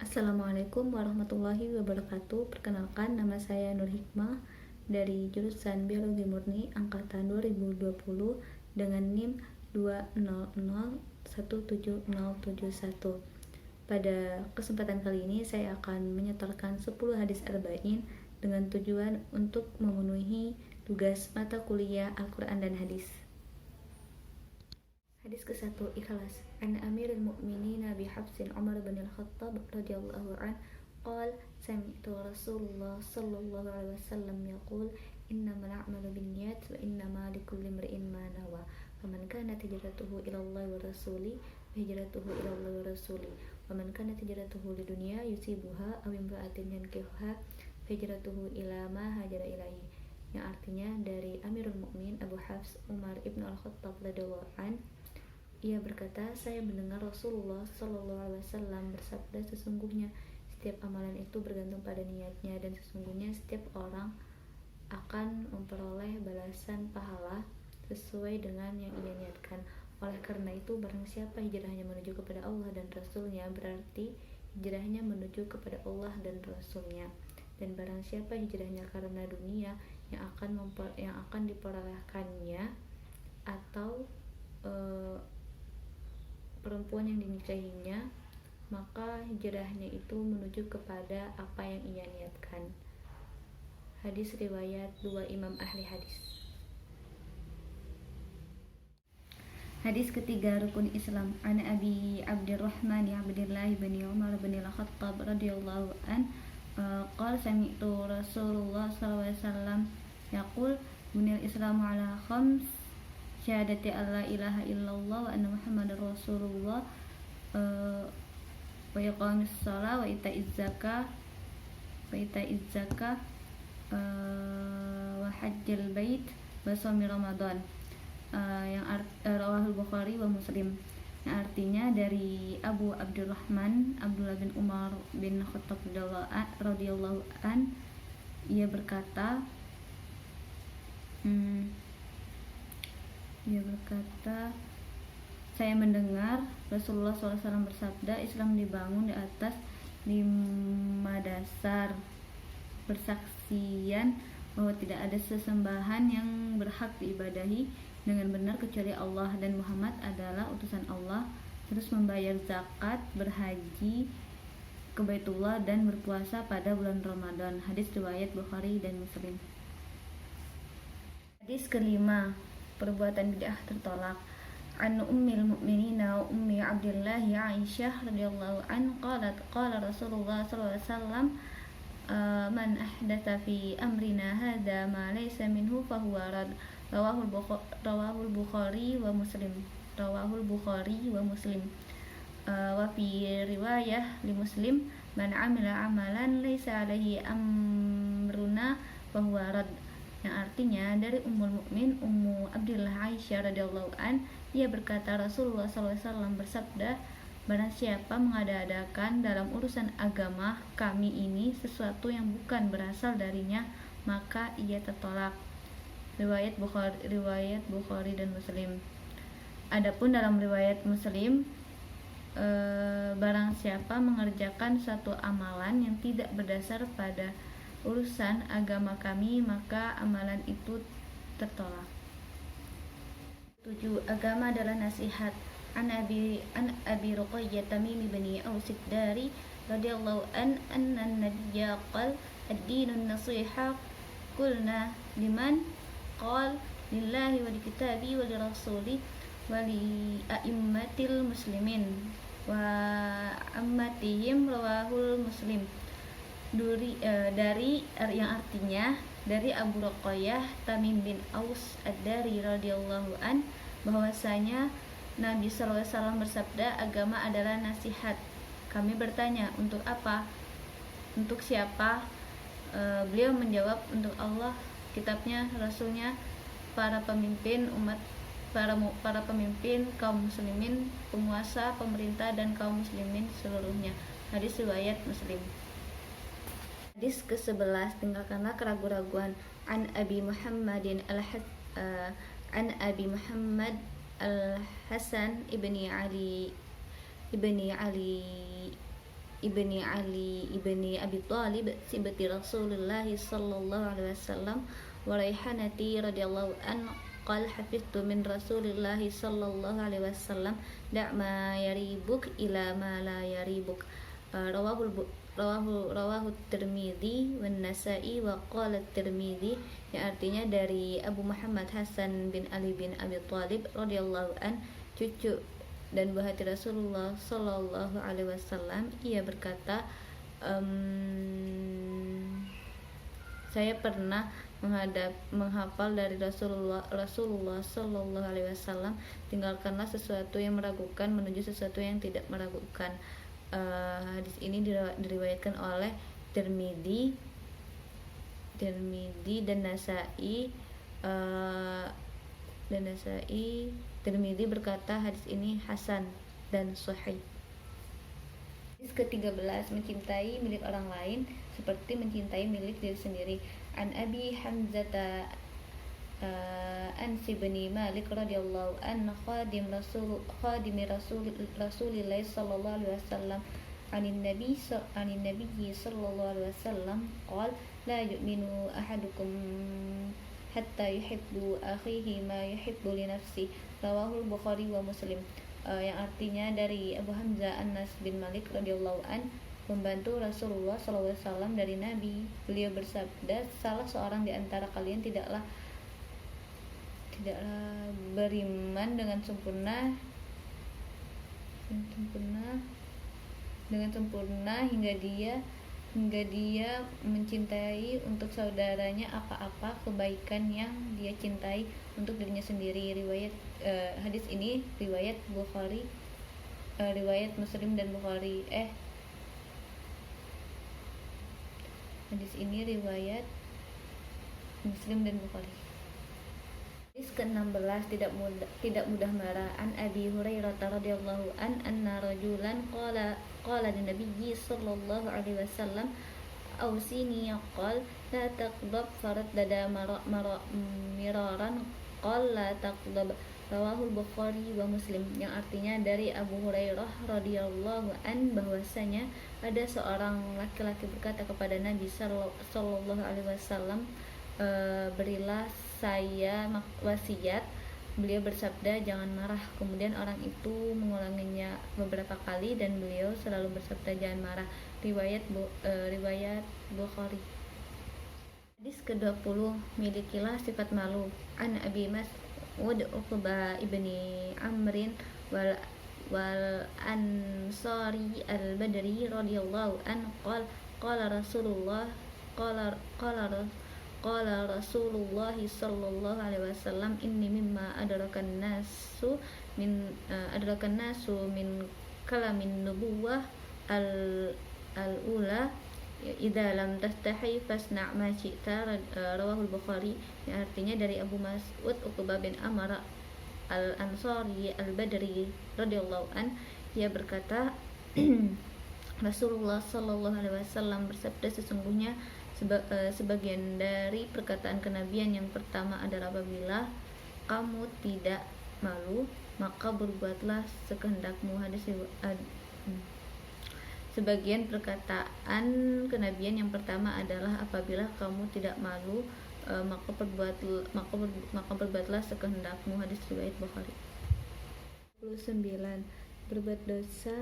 Assalamualaikum warahmatullahi wabarakatuh. Perkenalkan, nama saya Nur Hikmah dari jurusan Biologi Murni angkatan 2020 dengan NIM 2001771. Pada kesempatan kali ini saya akan menyetorkan 10 hadis arba'in dengan tujuan untuk memenuhi tugas mata kuliah Al-Quran dan Hadis. Hadis ke-1, Ikhlas. An Amirul Mukminin Abi Hafsin Umar bin Al-Khattab radhiyallahu an qala sami'tu Rasulullah sallallahu alaihi wasallam yaqul innamal a'malu binniyat wa innama likulli imri'in ma nawa. Faman kanat hijratuhu ila Allah wa rasuli wa hijratuhu ila Allah wa rasuli. Wa man kanat hijratuhu lidunya yusibuha aw imra'atin yankihuha fa hijratuhu ila ma hajara ilaihi. Yang artinya dari Amirul Mukminin Abu Hafs Umar ibn Al-Khattab radhiyallahu an, ia berkata, saya mendengar Rasulullah Shallallahu Alaihi Wasallam bersabda, sesungguhnya setiap amalan itu bergantung pada niatnya, dan sesungguhnya setiap orang akan memperoleh balasan pahala sesuai dengan yang ia niatkan. Oleh karena itu, barang siapa hijrahnya menuju kepada Allah dan Rasulnya, berarti hijrahnya menuju kepada Allah dan Rasulnya. Dan barang siapa hijrahnya karena dunia yang akan diperolehkannya, atau perempuan yang dinikahinya, maka hijrahnya itu menuju kepada apa yang ia niatkan. Hadis riwayat dua imam ahli hadis. Hadis ketiga, rukun Islam. An Abi Abdurrahman Abdullah bin Umar bin Al-Khattab radhiyallahu an qala sami'tu Rasulullah sallallahu alaihi wasallam yaqul buniyal Islamu ala khams syahadati alla ilaha illallah wa anna muhammadar rasulullah wa iqamis shalah wa ita'iz zakah wa hajjil bait wa shaumi ramadan, rawahul Bukhari wa Muslim. Yang artinya dari Abu Abdurrahman Abdullah bin Umar bin Khattab radhiyallahu an, ia berkata saya mendengar Rasulullah SAW bersabda, Islam dibangun di atas 5 dasar: persaksian bahwa tidak ada sesembahan yang berhak diibadahi dengan benar kecuali Allah, dan Muhammad adalah utusan Allah, terus membayar zakat, berhaji ke Baitullah, dan berpuasa pada bulan Ramadan. Hadis riwayat Bukhari dan Muslim. Hadis kelima, perbuatan bid'ah tertolak. An ummil mu'minina wa ummi Abdullah Aisyah radhiyallahu an qalat qala Rasulullah sallallahu alaihi wasallam man ahdatha fi amrina hadza ma laysa minhu fahuwa rad. Rawahul Bukhari wa Muslim. Wa fi riwayah li Muslim, man amila amalan laysa alaihi amruna fahuwa rad. Yang artinya dari Ummul Mukmin Ummu Abdullah Aisyah radhiyallahu an, ia berkata Rasulullah SAW bersabda, barang siapa mengada-adakan dalam urusan agama kami ini sesuatu yang bukan berasal darinya, maka ia tertolak. Riwayat Bukhari dan Muslim. Adapun dalam riwayat Muslim, barang siapa mengerjakan suatu amalan yang tidak berdasar pada urusan agama kami, maka amalan itu tertolak. 7. Agama adalah nasihat. An Abi Ruqayyah Tamim bin Aus ad-Dari radhiyallahu an anna an-nabiyya qala ad-dinun nasiha. Qulna liman? Qala lillahi wa likitabi wa lirasuli wa li a'immatil muslimin wa ammatihim. Rawahul Muslim. Dari yang artinya dari Abu Ruqayyah Tamim bin Aus ad-Dari radhiyallahu an, bahwasanya Nabi sallallahu alaihi wasallam bersabda, agama adalah nasihat. Kami bertanya, untuk apa? Untuk siapa? Beliau menjawab, untuk Allah, kitabnya, rasulnya, para pemimpin umat, para pemimpin kaum muslimin, penguasa, pemerintah, dan kaum muslimin seluruhnya. Hadis riwayat Muslim. Hadis ke-11, tinggalkanlah keraguan-raguan. An Abi Muhammad Al-Hasan ibni Ali ibni Ali ibni Abi Thalib sibti Rasulullah sallallahu alaihi wasallam wa Raihanati radhiyallahu an qala hafiztu min Rasulillah sallallahu alaihi wasallam da' ma yaribuk ila ma la yaribuk. Rawahu Tirmidzi wan Nasa'i wa qala Tirmidzi, yang artinya dari Abu Muhammad Hasan bin Ali bin Abi Thalib radhiyallahu an, cucu dan buah hati Rasulullah sallallahu alaihi wasallam, ia berkata, saya pernah menghafal dari Rasulullah sallallahu alaihi wasallam, tinggalkanlah sesuatu yang meragukan menuju sesuatu yang tidak meragukan. Hadis ini diriwayatkan oleh Tirmidzi dan Nasa'i. Tirmidzi berkata hadis ini hasan dan sahih. Hadis ke-13, mencintai milik orang lain seperti mencintai milik diri sendiri. An Abi Hamzata Anas bin Malik radhiyallahu an Rasulillah sallallahu alaihi wasallam anin nabi sallallahu alaihi wasallam qala la yu'minu ahadukum hatta yuhibbu akhihi ma yuhibbu li nafsihi. Rawahul Bukhari wa Muslim. Yang artinya dari Abu Hamzah Anas bin Malik radhiyallahu an, pembantu Rasulullah sallallahu alaihi wasallam dari Nabi. Beliau bersabda, salah seorang di antara kalian tidaklah beriman dengan sempurna hingga dia mencintai untuk saudaranya apa-apa kebaikan yang dia cintai untuk dirinya sendiri. Hadis ini riwayat Bukhari, riwayat Muslim dan Bukhari. Hadis ini riwayat Muslim dan Bukhari. Hadis ke-16, tidak mudah marah. An Abi Hurairah radhiyallahu an anna rajulan qala lin nabiyyi sallallahu alaihi wasallam awsini, qala la taqdab faraddada miraran qala la taqdab. Rawahul Bukhari wa Muslim. Yang artinya dari Abu Hurairah radhiyallahu an bahwasanya ada seorang laki-laki berkata kepada Nabi sallallahu alaihi wasallam, berilah saya wasiat. Beliau bersabda, jangan marah. Kemudian orang itu mengulanginya beberapa kali dan beliau selalu bersabda, jangan marah. Riwayat Bukhari. Hadis ke-20, milikilah sifat malu. An Abi Mas'ud Uqbah ibni Amrin wal Ansari al-Badri radhiyallahu an qala Rasulullah sallallahu alaihi wasallam, inni mimma adrakan nasu min kalamin nubuwah al-ula idza lam tastahi fasna' ma syi'ta. Rawahul Bukhari. Yang artinya dari Abu Mas'ud Uqbah bin Amr al-Ansari al-Badri radhiyallahu an, ia berkata, Rasulullah sallallahu alaihi wasallam bersabda, sesungguhnya sebagian dari perkataan kenabian yang pertama adalah, apabila kamu tidak malu maka berbuatlah sekehendakmu. Sebagian perkataan kenabian yang pertama adalah, apabila kamu tidak malu maka berbuatlah sekehendakmu. Hadis riwayat Bukhari. 29. Berbuat dosa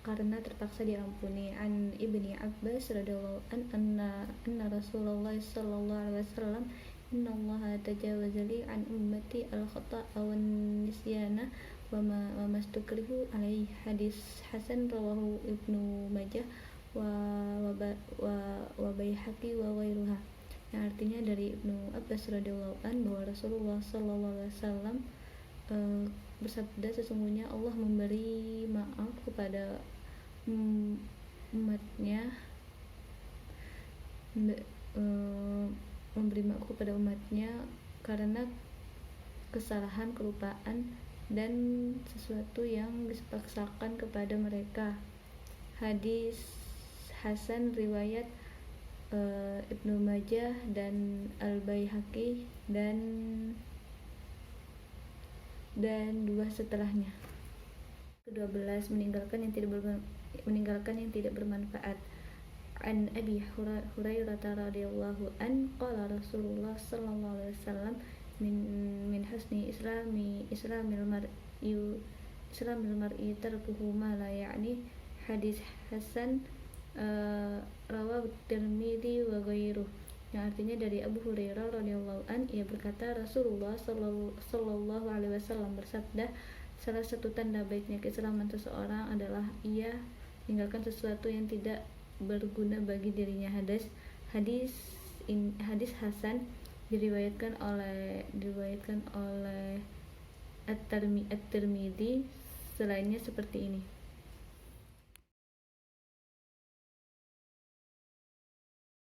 karena terpaksa diampuni. An Ibni Abbas radhiyallahu anna Rasulullah sallallahu alaihi wasallam, innallaha tajawaza li an ummati al-khata'a wan nisyana wa mastukrihu alaihi. Hadis hasan, rawahu Ibnu Majah wa Baihaqi wa ghairuha. Yang artinya dari Ibnu Abbas radhiyallahu an bahwa Rasulullah sallallahu alaihi wasallam bersabda, sesungguhnya Allah memberi maaf kepada umatnya, memberi maaf kepada umatnya karena kesalahan, kelupaan, dan sesuatu yang dipaksakan kepada mereka. Hadis hasan, riwayat Ibnu Majah dan Al-Baihaqi dan dua setelahnya. Ke-12, meninggalkan meninggalkan yang tidak bermanfaat. An Abi Hurairah radhiyallahu an qala Rasulullah sallallahu alaihi wasallam min husni islamil mar'i tarkuhu ma la ya'ni. Hadis hasan rawahu Tirmidzi wa ghairuh. Yang artinya dari Abu Hurairah radhiyallahu an, ia berkata Rasulullah sallallahu alaihi wasallam bersabda, salah satu tanda baiknya keislaman seseorang adalah ia meninggalkan sesuatu yang tidak berguna bagi dirinya. Hadis hasan diriwayatkan oleh At-Tirmidzi, selainnya seperti ini.